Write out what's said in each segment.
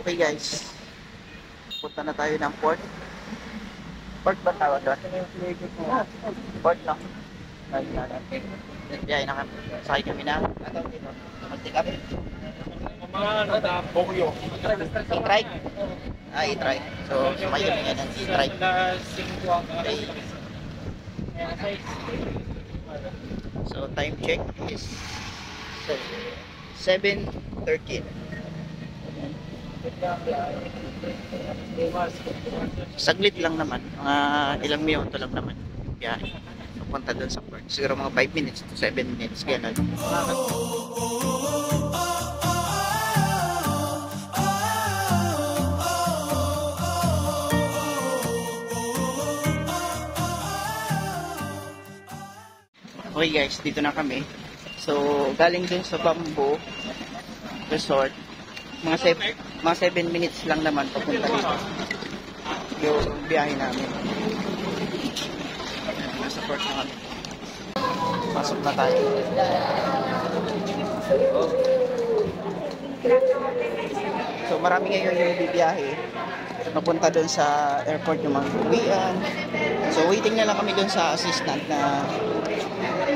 Okay guys, punta na tayo ng port. Port ba tawag doon? Port no? Biyahe na kami. Sakay kami na. Mag-take up. E-trike? E-trike. So, sumakay kami nga ng e-trike. Okay. So, time check is 7:13. Saglit lang naman, mga ilang minuto lang naman biyahe papunta doon sa port. Siguro mga 5 minutes to 7 minutes ganun. Okay guys, dito na kami. So galing dun sa Bamboo Resort, mga 7 minutes lang naman papunta dito yung biyahe namin. Nasa port na kami. Pasok na tayo. So marami ngayon yung bibiyahe papunta doon sa airport yung mga uwian. So waiting na lang kami doon sa assistant na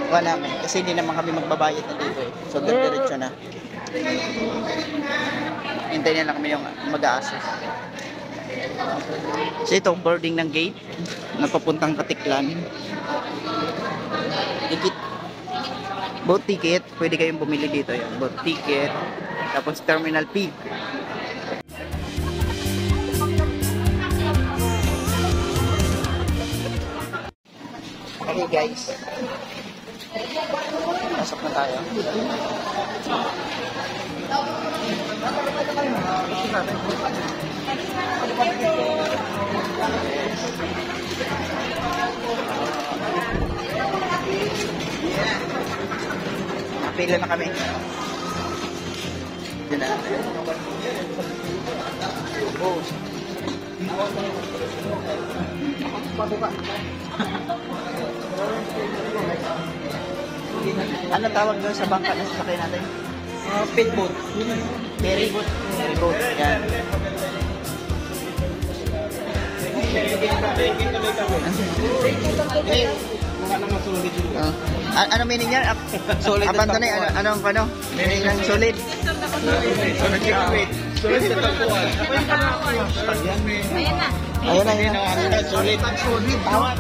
namin kasi hindi naman kami magbabayad na dito eh. So diretso na. Hintayin na lang kami yung mag-a-assist. So ito, boarding ng gate na papuntang Katiklan. Boat ticket, pwede kayong bumili dito yung boat ticket. Tapos terminal fee. Okay guys, pasok na tayo. Napila na kami. Diyan na. Oh. Ano tawag doon sa bangka na sasakay natin? Speedboat. Ferry boat. Yan. Ano meaning niya? Solid. Abandonay. Ano? Meaning ng solid. Solid sa tagpuan. Ayan na. Solid. Tama.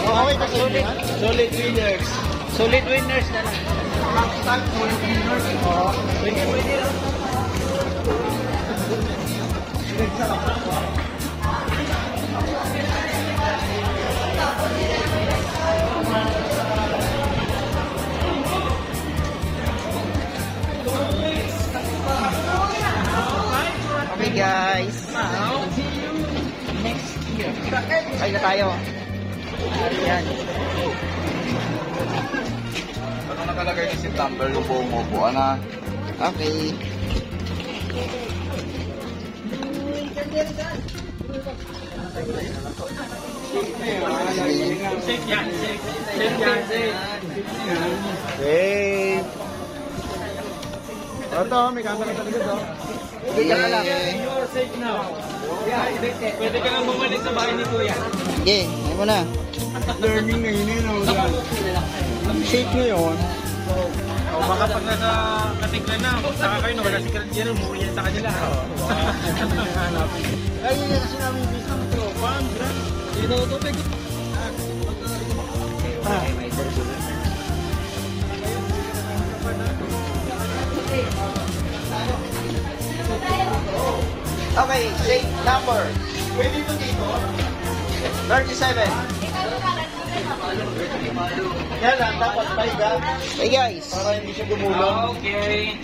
Okay, solid. Solid winners. Solid winners na lang. Solid winners. Oo. Pwede. Okay guys. Next year. Ay na tayo. Ayan. Ano nakalagay ni September yung buong upuan na? Okay. Hey! Ito, may camera talaga to. Bigyan ka lang. You're safe now. Pwede ka lang bumalik sa bahay ni Kuya. Okay, ayun mo na. Learning na yun yun. Shake ngayon. O baka pag nasa Katiklan na, saka kayo, wala si Karen Jero, umuwi yan sa kanila. Ay, yun yung kasi namin yung business ng tropa. Hindi na ito, pwede. Okay, gate number. Pwede ito dito? 37. Yan lang, dapat pahiga. Hey guys. Para hindi siya gumulong. Okay.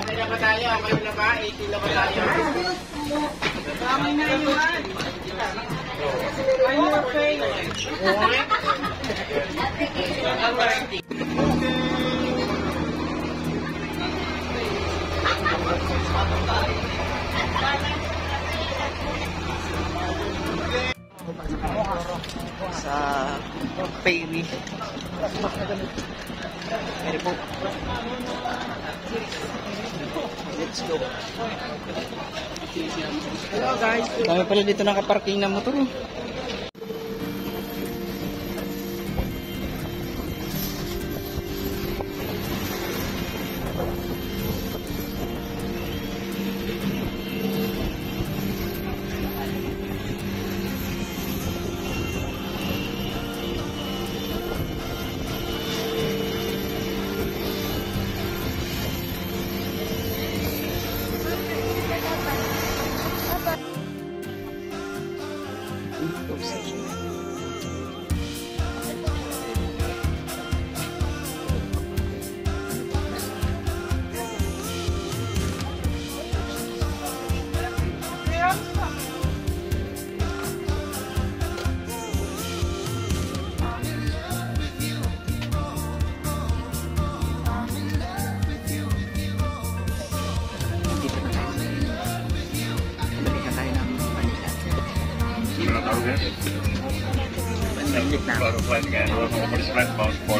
Kaya pa tayo, kayo na ba? 80 na ba tayo? Kami na yun. Ay, okay. Sa Payme. Pwede po. Let's go. Hello guys. Dami pala dito nakaparking na motor. Oh.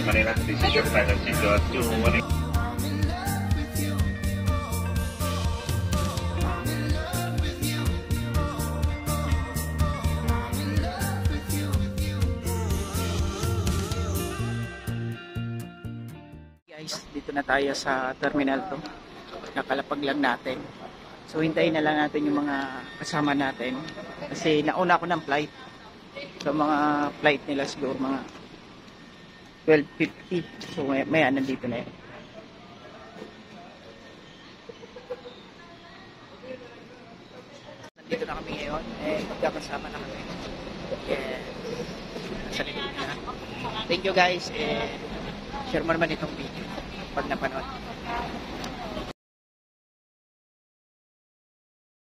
Manila. This is your flight of Chico to Manila. Guys, dito na tayo sa terminal to. Kakalapag lang natin. So hintayin na lang natin yung mga kasama natin. Kasi nauna ako ng flight. So mga flight nila siguro mga 12:50. So maya nandito na yun. Nandito na kami ngayon. Magkakasama na kami. Nasa likod na. Thank you guys. Share mo naman itong video pag napanood.